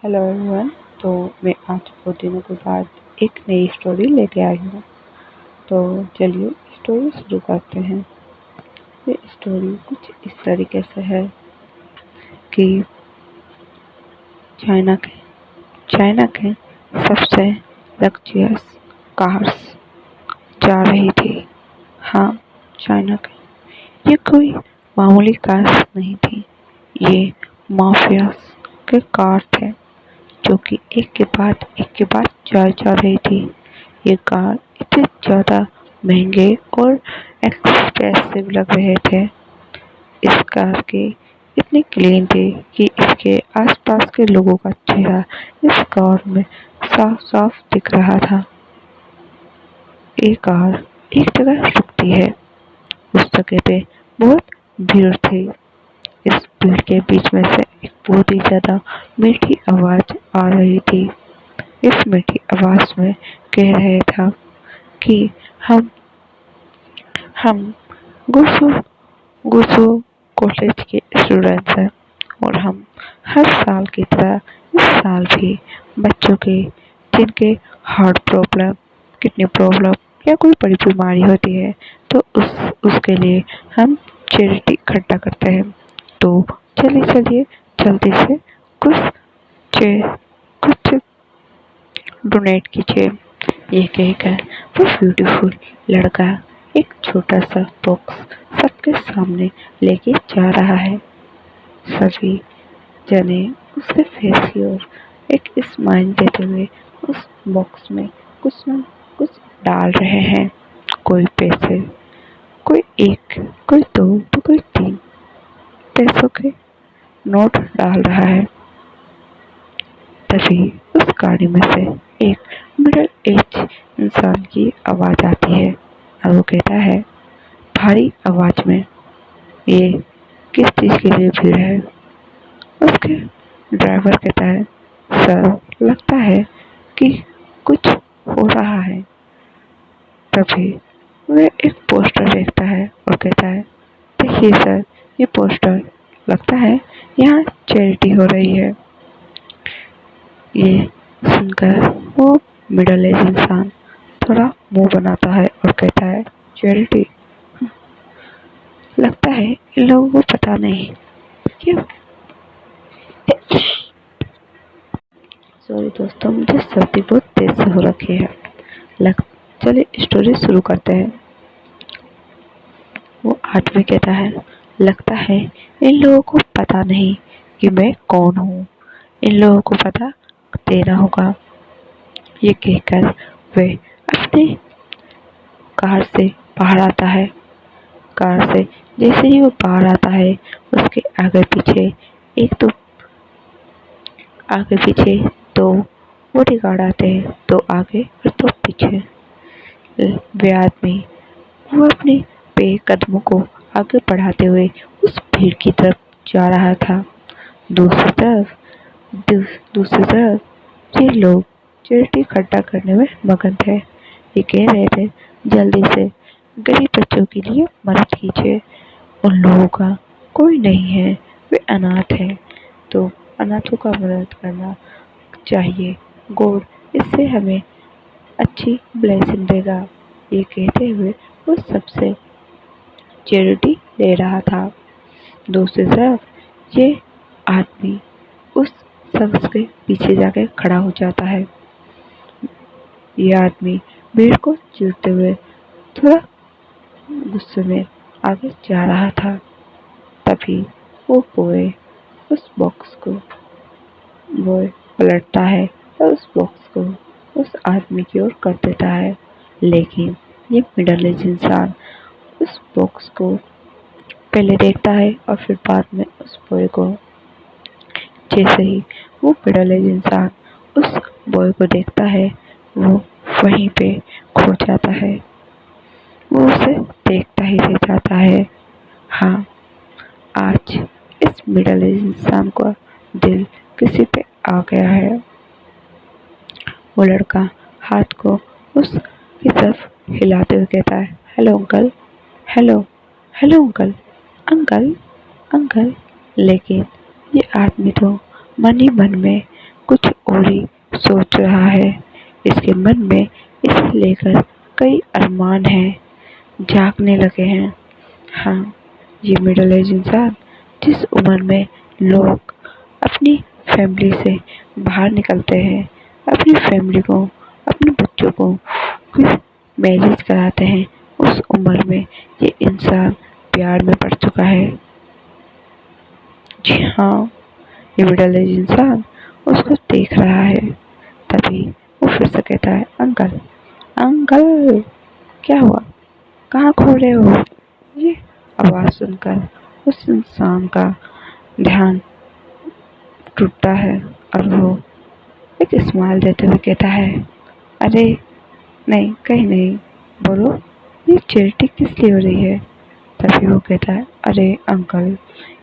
Hello everyone. तो मैं आज बहुत दिनों के बाद एक नई स्टोरी लेके आई हूँ। तो चलिए स्टोरी शुरू करते हैं। ये स्टोरी कुछ इस तरीके से है कि चाइना के चाइना के सबसे लग्जरियस कार्स जा रही थी। हाँ, चाइना के ये कोई मामूली कार्स नहीं थी। ये माफियाज के कार थे जो कि एक के बाद जा रही थी। ये कार इतने ज़्यादा महंगे और एक्सपेंसिव लग रहे थे। इस कार की इतनी क्लीन थी कि इसके आसपास के लोगों का चेहरा इस कार में साफ साफ दिख रहा था। ये कार एक जगह रुकती है। उस जगह पे बहुत भीड़ थी। इस भीड़ के बीच में से एक बहुत ही ज्यादा मीठी आवाज आ रही थी। इस मीठी आवाज में कह रहे था कि हम हम गुसु गुसु कॉलेज के स्टूडेंट्स हैं और हम हर साल की तरह इस साल भी बच्चों के जिनके हार्ट प्रॉब्लम, किडनी प्रॉब्लम या कोई बड़ी बीमारी होती है तो उसके लिए हम चैरिटी इकट्ठा करते हैं। तो चलिए चलिए जल्दी से कुछ कुछ डोनेट कीजिए। ये कहकर वो ब्यूटीफुल लड़का एक छोटा सा बॉक्स सबके सामने लेके जा रहा है। सभी जने उसके फेस की ओर एक स्माइल देते हुए उस बॉक्स में कुछ न कुछ डाल रहे हैं। कोई पैसे, कोई एक, कोई दो तो कोई 3 पैसों के नोट डाल रहा है। तभी उस गाड़ी में से एक मिडिल एज इंसान की आवाज आती है और वो कहता है भारी आवाज में, ये किस चीज के लिए भीड़ है? उसके ड्राइवर कहता है, सर लगता है कि कुछ हो रहा है। तभी वह एक पोस्टर देखता है और कहता है, देखिए सर, ये पोस्टर लगता है यहाँ चैरिटी हो रही है। ये सुनकर वो मिडिल एज इंसान थोड़ा मुंह बनाता है और कहता है, चैरिटी? लगता है इन लोगों को पता नहीं क्यों। सॉरी दोस्तों, मुझे सर्दी बहुत तेज से हो रखी है। लग चलिए स्टोरी शुरू करते हैं। वो आदमी कहता है, लगता है इन लोगों को पता नहीं कि मैं कौन हूँ। इन लोगों को पता देना होगा। ये कहकर वह अपने कार से बाहर आता है। कार से जैसे ही वो बाहर आता है उसके आगे पीछे दो बॉडीगार्ड आते हैं, दो आगे और दो पीछे। वे आदमी वो अपने कदमों को आगे बढ़ाते हुए उस भीड़ की तरफ जा रहा था। दूसरी तरफ ये लोग चैरिटी इकट्ठा करने में मगन थे। ये कह रहे थे, जल्दी से गरीब बच्चों के लिए मदद कीजिए। उन लोगों का कोई नहीं है, वे अनाथ हैं, तो अनाथों का मदद करना चाहिए। गॉड इससे हमें अच्छी ब्लेसिंग देगा। ये कहते हुए वो सबसे चैरिटी ले रहा था। दूसरी तरफ ये आदमी उस शख्स के पीछे जाके खड़ा हो जाता है। ये आदमी भीड़ को चीरते हुए थोड़ा गुस्से में आगे जा रहा था। तभी वो बॉय उस बॉक्स को बॉय पलटता है और उस बॉक्स को उस आदमी की ओर कर देता है। लेकिन ये मिडिल एज इंसान उस बॉक्स को पहले देखता है और फिर बाद में उस बॉय को। जैसे ही वो मिडिल एज इंसान उस बॉय को देखता है वो वहीं पे खो जाता है। वो उसे देखता ही रह जाता है। हाँ, आज इस मिडिल एज इंसान का दिल किसी पे आ गया है। वो लड़का हाथ को उसकी तरफ हिलाते हुए कहता है, hello uncle, hello hello uncle, uncle uncle. लेकिन ये आदमी तो मन ही मन में कुछ और ही सोच रहा है। इसके मन में इसे लेकर कई अरमान हैं, जागने लगे हैं। हाँ, ये मिडिल एज इंसान जिस उम्र में लोग अपनी फैमिली से बाहर निकलते हैं, अपनी फैमिली को, अपने बच्चों को मैरिज कराते हैं, उस उम्र में ये इंसान प्यार में पड़ चुका है। जी हाँ, ये मिडिल एज इंसान उसको देख रहा है। तभी वो फिर से कहता है, अंकल अंकल क्या हुआ, कहाँ खो रहे हो? ये आवाज़ सुनकर उस इंसान का ध्यान टूटता है और वो एक स्माइल देते हुए कहता है, अरे नहीं, कहीं नहीं, बोलो ये चैरिटी किस लिए हो रही है? तभी वो कहता है, अरे अंकल,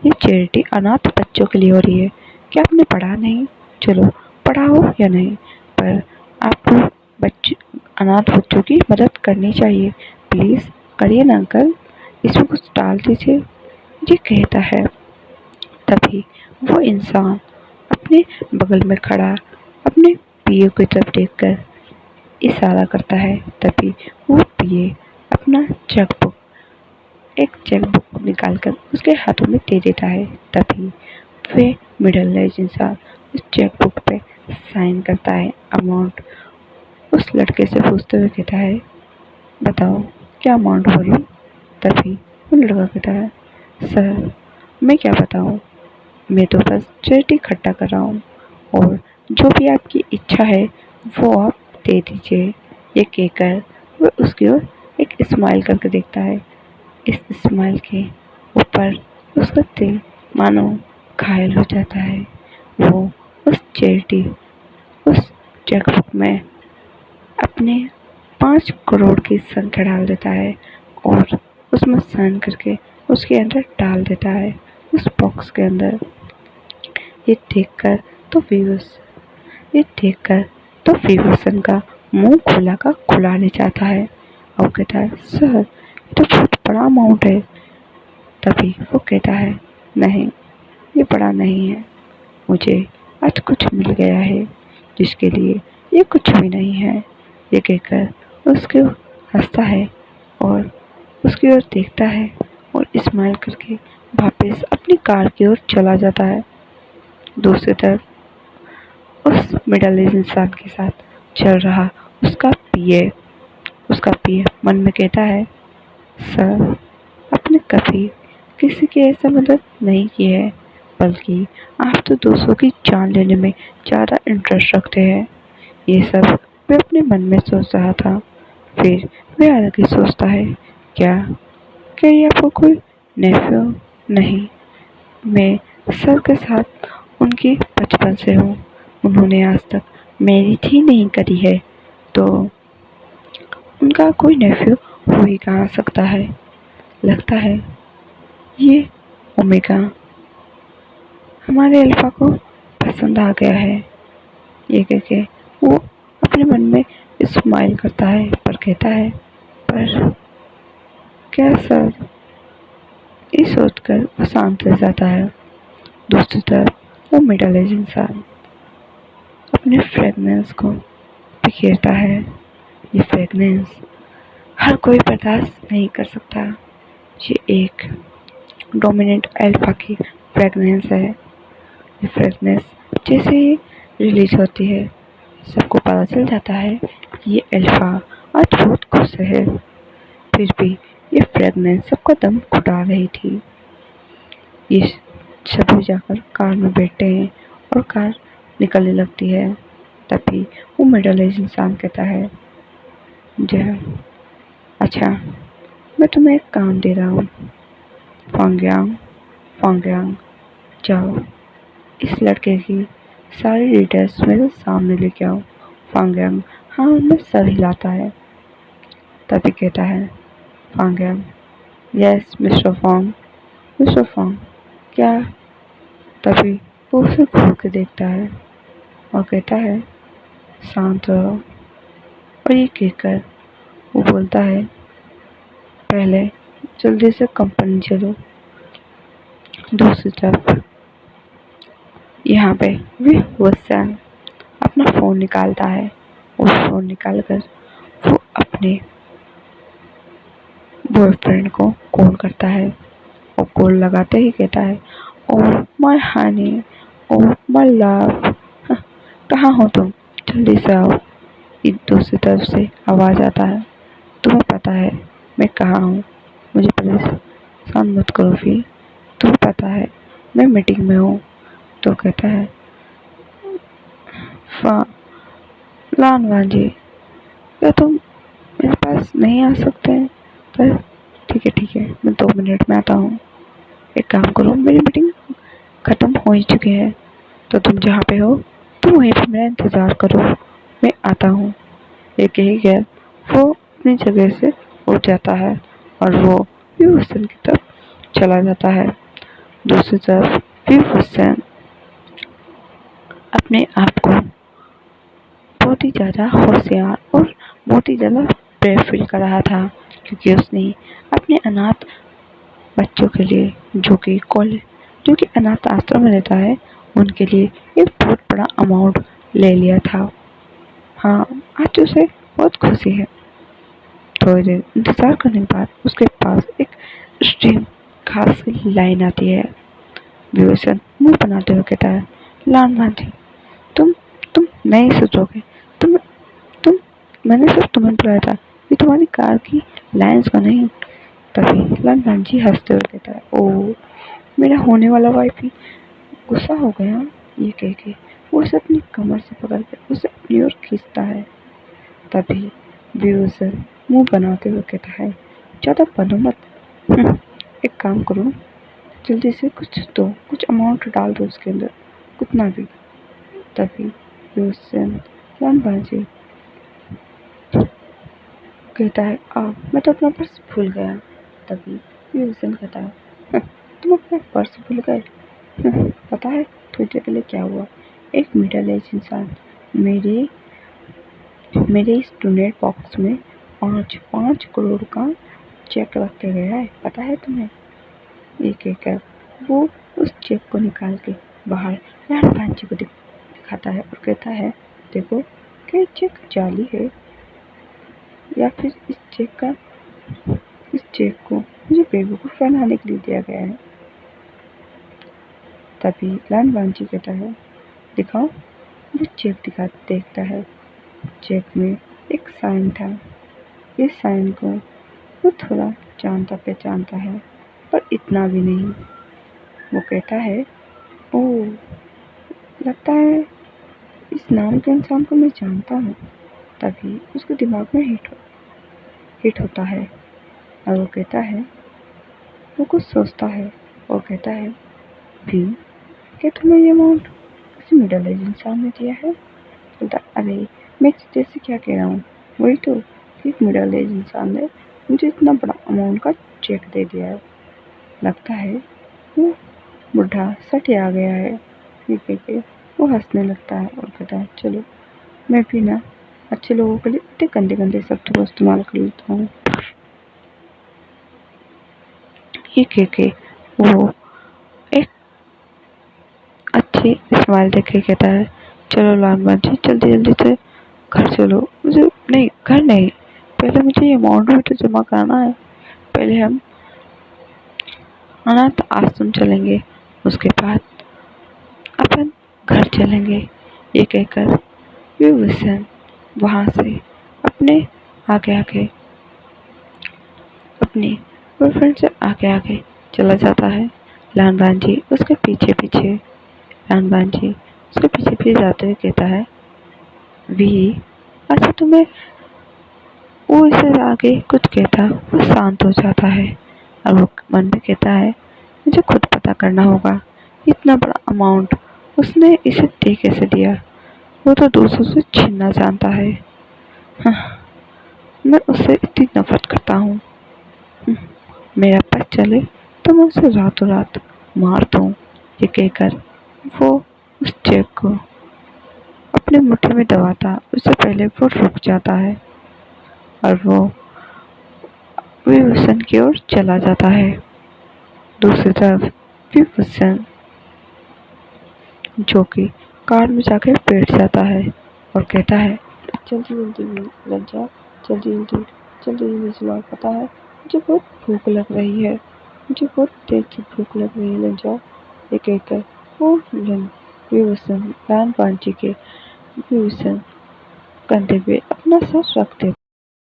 ये चैरिटी अनाथ बच्चों के लिए हो रही है। क्या आपने पढ़ा नहीं? चलो पढ़ाओ या नहीं, पर आपको बच्चे अनाथ बच्चों की मदद करनी चाहिए। प्लीज़ करिए ना अंकल, इसमें कुछ डाल दीजिए। ये कहता है। तभी वो इंसान अपने बगल में खड़ा अपने पीए की तरफ देखकर इशारा करता है। तभी वो पीए अपना एक चेकबुक निकालकर उसके हाथों में दे देता है। तभी वे मिडिल एज इंसान उस चेकबुक पे साइन करता है। अमाउंट उस लड़के से पूछते हुए कहता है, बताओ क्या अमाउंट बोली? तभी वो लड़का कहता है, सर मैं क्या बताऊँ, मैं तो बस चैरिटी इकट्ठा कर रहा हूँ और जो भी आपकी इच्छा है वो आप दे दीजिए। ये कहकर वह उसकी ओर एक स्माइल करके देखता है। इस स्माइल के ऊपर उसका दिल मानो घायल हो जाता है। वो उस चेकबुक में अपने 5 करोड़ की संख्या डाल देता है और उसमें साइन करके उसके अंदर डाल देता है, उस बॉक्स के अंदर। ये देखकर तो विभूषण का मुंह खुला का खुला नहीं जाता है और कहता है, सर ये तो बहुत बड़ा अमाउंट है। तभी वो कहता है, नहीं ये बड़ा नहीं है, मुझे आज कुछ मिल गया है जिसके लिए ये कुछ भी नहीं है। ये कहकर उसके हंसता है और उसकी ओर देखता है और स्माइल करके वापस अपनी कार की ओर चला जाता है। दूसरी तरफ उस मिडिल एज इंसान के साथ चल रहा उसका पीए मन में कहता है, सर आपने कभी किसी की ऐसा मदद नहीं की है, बल्कि आप तो दूसरों की जान लेने में ज़्यादा इंटरेस्ट रखते हैं। ये सब वह अपने मन में सोच रहा था। फिर वह आगे सोचता है, क्या ये आपको कोई नेफ्यू? नहीं, मैं सर के साथ उनकी बचपन से हूँ। उन्होंने आज तक मैरिज ही नहीं करी है, तो उनका कोई नेफ्यू हो ही कहाँ सकता है। लगता है ये ओमेगा हमारे अल्फा को पसंद आ गया है। ये कह के वो अपने मन में स्माइल करता है पर कहता है, पर क्या सर? ये सोचकर वो शांत रह जाता है। दूसरी तरफ वो मिडिल एज इंसान अपने फ्रेगनेंस को बिखेरता है। ये फ्रेगनेंस हर कोई बर्दाश्त नहीं कर सकता। ये एक डोमिनेंट अल्फा की फ्रेगनेंस है। ये फ्रेगनेंस जैसे ही रिलीज होती है, सबको पता चल जाता है ये अल्फा आज बहुत खुश है। फिर भी ये फ्रेगनेंस सबका दम घुटा रही थी। ये सभी जाकर कार में बैठते हैं और कार निकलने लगती है। तभी वो मिडिल एज इंसान कहता है, अच्छा मैं तुम्हें एक काम दे रहा हूँ, फांग्यांग जाओ इस लड़के की सारी डिटेल्स मेरे सामने लेके आओ। फांग्यांग हाँ मैं सर हिलाता है। तभी कहता है फांग्यांग, यस मिस्टर फॉन्ग क्या? तभी वो उसे घूर के देखता है और कहता है, शांत रहो। और ये कहकर वो बोलता है, पहले जल्दी से कंपनी चलो। दूसरी तरफ यहाँ पे विभूषण अपना फ़ोन निकालता है और फ़ोन निकाल कर वो अपने बॉयफ्रेंड को कॉल करता है और कॉल लगाते ही कहता है, oh my Honey, oh my love, कहाँ हो तुम, जल्दी से आओ। एक दूसरी तरफ से आवाज़ आता है, तुम्हें पता है मैं कहाँ हूँ, मुझे परेशान मत करो फिर, तुम्हें पता है मैं मीटिंग में हूँ। तो कहता है, लानवान जी, क्या तुम मेरे पास नहीं आ सकते हैं? पर ठीक है मैं 2 मिनट में आता हूँ। एक काम करो, मेरी मीटिंग खत्म हो ही चुकी है, तो तुम जहाँ पे हो तुम वहीं पे मेरा इंतज़ार करो, मैं आता हूँ। ये कही गया वो अपनी जगह से उठ जाता है और वो विभूषण की तरफ चला जाता है। दूसरी तरफ विभूषण अपने आप को बहुत ही ज़्यादा होशियार और बहुत ही ज़्यादा ब्रेव फील कर रहा था, क्योंकि उसने अपने अनाथ बच्चों के लिए जो कि अनाथ आश्रम में रहता है, उनके लिए एक बहुत बड़ा अमाउंट ले लिया था। हाँ, आज उसे बहुत खुशी है। थोड़ी देर इंतजार करने के बाद उसके पास एक स्ट्रीम खास लाइन आती है। विभूषण मुंह बनाते हुए कहता है, लाल जी, तुम तुम नहीं सोचोगे, तुम तुम मैंने सिर्फ तुम्हें बुलाया था, ये तुम्हारी कार की लाइन्स का नहीं। तभी लाल जी हंसते हुए कहता है, ओ मेरा होने वाला वाइफ ही गुस्सा हो गया। ये कह के वो उसे अपनी कमर से पकड़ कर उसे अपनी ओर खींचता है। तभी विभूषण मुंह बनाते हुए कहता है, ज्यादा बनो मत, एक काम करो, जल्दी से कुछ दो, कुछ अमाउंट डाल दो उसके अंदर, कितना भी। तभी विभूषण रामबाण जी कहता है, मैं तो अपना पर्स भूल गया। तभी विभूषण कहता है, तुम अपना पर्स भूल गए? पता है थोड़ी देर पहले क्या हुआ? एक मिडिल एज इंसान मेरे इस डोनेट बॉक्स में 5 करोड़ का चेक रख के गया है, पता है तुम्हें? ये कहकर वो उस चेक को निकाल के बाहर रामबाण जी को दिखाता है और कहता है, देखो क्या चेक जाली है, या फिर इस चेक को मुझे बेवकूफ़ बनाने के लिए दिया गया है। तभी रामबाण जी कहता है, दिखाओ। वो चेक देखता है, चेक में एक साइन था। इस साइन को वो थोड़ा जानता पहचानता है, पर इतना भी नहीं। वो कहता है, ओह लगता है इस नाम के इंसान को मैं जानता हूँ। तभी उसके दिमाग में हिट होता है और वो कहता है, वो कुछ सोचता है और कहता है, भी क्या तुम्हें ये अमाउंट किसी मिडिल एज इंसान ने दिया है? बोलता, अरे मैं जैसे क्या कह रहा हूँ, वही तो, एक मिडिल एज इंसान ने मुझे इतना बड़ा अमाउंट का चेक दे दिया है। लगता है वो बुढ़ा सट आ गया है। ये कह के वो हंसने लगता है और कहता है, चलो मैं भी ना अच्छे लोगों के लिए इतने गंदे गंदे शब्दों का इस्तेमाल कर लेता हूँ। ये कह के वो एक अच्छी स्माइल देख के कहता है, चलो लालमान जी जल्दी जल्दी से घर चलो। मुझे नहीं, घर नहीं, पहले मुझे ये अमाउंट भी तो जमा कराना है। पहले हम अनाथ आश्रम चलेंगे, उसके बाद अपन घर चलेंगे। ये कहकर विभूषण वहाँ से अपने आगे आगे अपनी बॉयफ्रेंड से आगे आगे चला जाता है। लालबान जी उसके पीछे पीछे लालबान जी उसके पीछे पीछे जाते हुए कहता है, वी अच्छा तुम्हें, वो इससे आगे कुछ कहता वो शांत हो जाता है और वो मन में कहता है, मुझे खुद पता करना होगा इतना बड़ा अमाउंट उसने इसे दे कैसे दिया, वो तो दूसरों से छीनना जानता है। हाँ, मैं उससे इतनी नफरत करता हूँ। मेरा पता चले तो मैं उसे रातों रात मार दूँ। ये कहकर वो उस चेक को अपने मुट्ठी में दबाता, उससे पहले वो रुक जाता है और वो विभूषण की ओर चला जाता है। दूसरी तरफ विभूषण जो कि कार में जाकर बैठ जाता है और कहता है, जल्दी जल्दी लग जा, जल्दी जल्दी जल्दी जल्दी चलाओ, पता है मुझे बहुत भूख लग रही है, मुझे बहुत तेज से भूख लग रही है, लग जाओ। ये कहकर वो विभीषण रामपाल जी के विभीषण कंधे पे अपना सर रख देता।